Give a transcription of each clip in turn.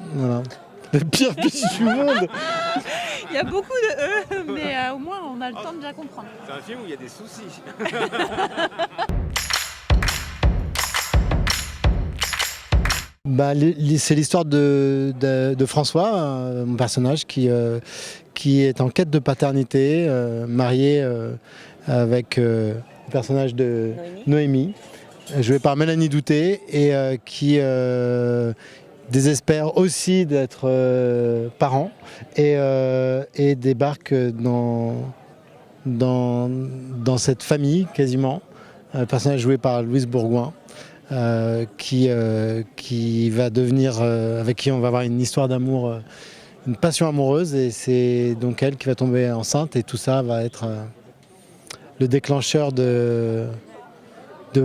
Voilà. Le pire pitch du monde. Il y a beaucoup de mais au moins on a le temps de bien comprendre. C'est un film où il y a des soucis. Bah, c'est l'histoire de François, mon personnage, qui est en quête de paternité, marié avec le personnage de Noémie, joué par Mélanie Douté, et qui désespère aussi d'être parent et débarque dans cette famille quasiment. Un personnage joué par Louise Bourgoin. Qui va devenir, avec qui on va avoir une histoire d'amour, une passion amoureuse, et c'est donc elle qui va tomber enceinte, et tout ça va être le déclencheur de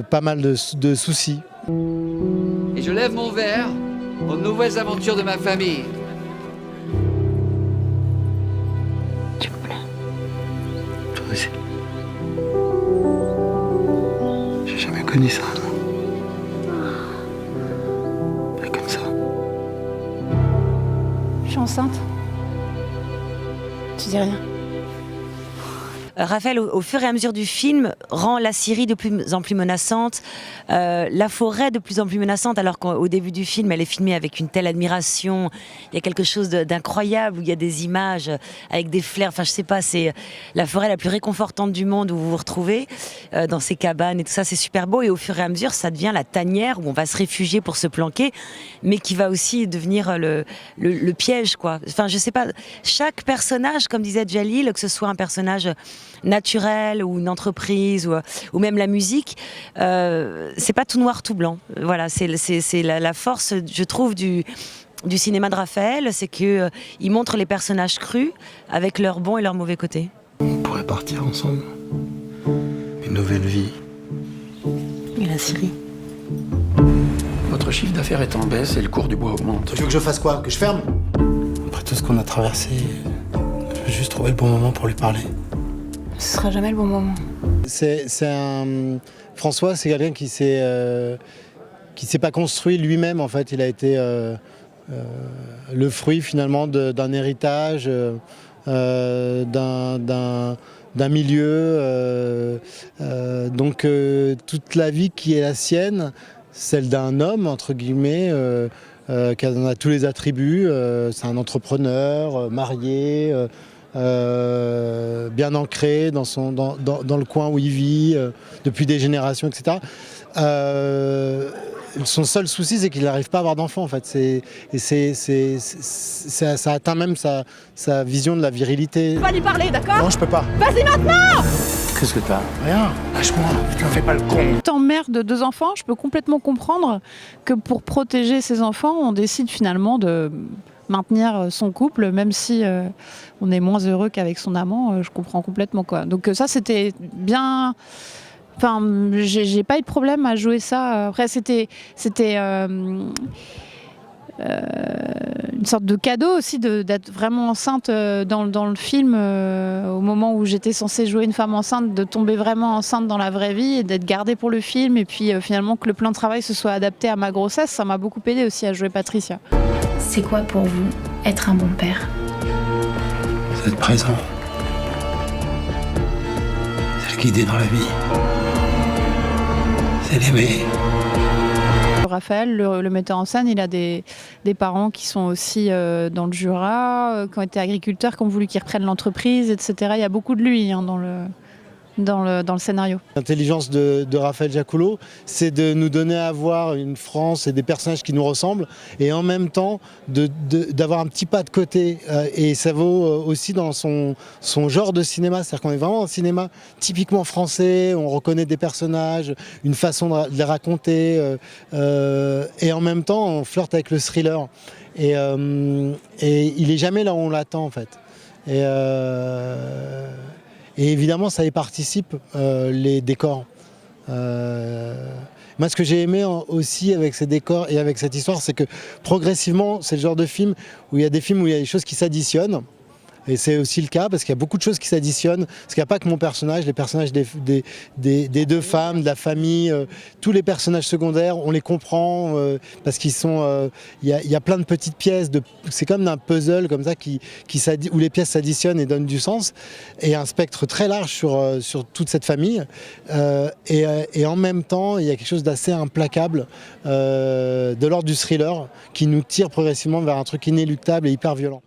pas mal de soucis. Et je lève mon verre aux nouvelles aventures de ma famille. Tu me plais. Toi aussi. J'ai jamais connu ça. Comme ça. Je suis enceinte. Tu dis rien. Raphaël, au fur et à mesure du film, rend la Syrie de plus en plus menaçante, la forêt de plus en plus menaçante, alors qu'au début du film, elle est filmée avec une telle admiration. Il y a quelque chose d'incroyable, où il y a des images avec des flares. Enfin, je sais pas, c'est la forêt la plus réconfortante du monde où vous vous retrouvez, dans ces cabanes et tout ça, c'est super beau. Et au fur et à mesure, ça devient la tanière où on va se réfugier pour se planquer, mais qui va aussi devenir le piège, quoi. Enfin, je sais pas, chaque personnage, comme disait Djalil, que ce soit un personnage naturel ou une entreprise ou même la musique, c'est pas tout noir tout blanc. Voilà, c'est la force, je trouve, du cinéma de Raphaël, c'est que il montre les personnages crus avec leurs bons et leurs mauvais côtés. On pourrait partir ensemble. Une nouvelle vie. Et la Syrie. Votre chiffre d'affaires est en baisse et le cours du bois augmente. Tu veux que je fasse quoi? Que je ferme? Après tout ce qu'on a traversé, je veux juste trouver le bon moment pour lui parler. Ce sera jamais le bon moment. François, c'est quelqu'un qui s'est pas construit lui-même, en fait. Il a été le fruit finalement d'un héritage, d'un milieu. Donc toute la vie qui est la sienne, celle d'un homme, entre guillemets, qui en a tous les attributs. C'est un entrepreneur, marié. Bien ancré dans le coin où il vit depuis des générations, etc. Son seul souci, c'est qu'il n'arrive pas à avoir d'enfant, en fait. Ça atteint même sa vision de la virilité. On va lui parler, d'accord? Non, je peux pas. Vas-y maintenant! Qu'est-ce que t'as? Rien, lâche-moi. Putain, fais pas le con. Étant mère de 2 enfants, je peux complètement comprendre que pour protéger ses enfants, on décide finalement de maintenir son couple, même si on est moins heureux qu'avec son amant. Je comprends complètement, quoi. Donc ça, c'était bien. Enfin, j'ai pas eu de problème à jouer ça. Après, c'était une sorte de cadeau aussi d'être vraiment enceinte dans le film, au moment où j'étais censée jouer une femme enceinte, de tomber vraiment enceinte dans la vraie vie et d'être gardée pour le film, et puis finalement que le plan de travail se soit adapté à ma grossesse, ça m'a beaucoup aidé aussi à jouer Patricia. C'est quoi pour vous être un bon père? C'est être présent. C'est le guider dans la vie. C'est l'aimer. Raphaël, le metteur en scène, il a des parents qui sont aussi dans le Jura, qui ont été agriculteurs, qui ont voulu qu'ils reprennent l'entreprise, etc. Il y a beaucoup de lui dans le scénario. L'intelligence de Raphaël Giacoullo, c'est de nous donner à voir une France et des personnages qui nous ressemblent, et en même temps d'avoir un petit pas de côté. Et ça vaut aussi dans son genre de cinéma, c'est-à-dire qu'on est vraiment dans un cinéma typiquement français, on reconnaît des personnages, une façon de les raconter, et en même temps on flirte avec le thriller. Et il est jamais là où on l'attend, en fait. Et évidemment, ça y participe, les décors. Moi, ce que j'ai aimé aussi avec ces décors et avec cette histoire, c'est que progressivement, c'est le genre de film où il y a des choses qui s'additionnent. Et c'est aussi le cas parce qu'il y a beaucoup de choses qui s'additionnent. Parce qu'il n'y a pas que mon personnage, les personnages des deux femmes, de la famille, tous les personnages secondaires, on les comprend parce qu'ils sont. Il y a plein de petites pièces. C'est comme un puzzle comme ça où les pièces s'additionnent et donnent du sens. Et un spectre très large sur toute cette famille. Et en même temps, il y a quelque chose d'assez implacable, de l'ordre du thriller, qui nous tire progressivement vers un truc inéluctable et hyper violent.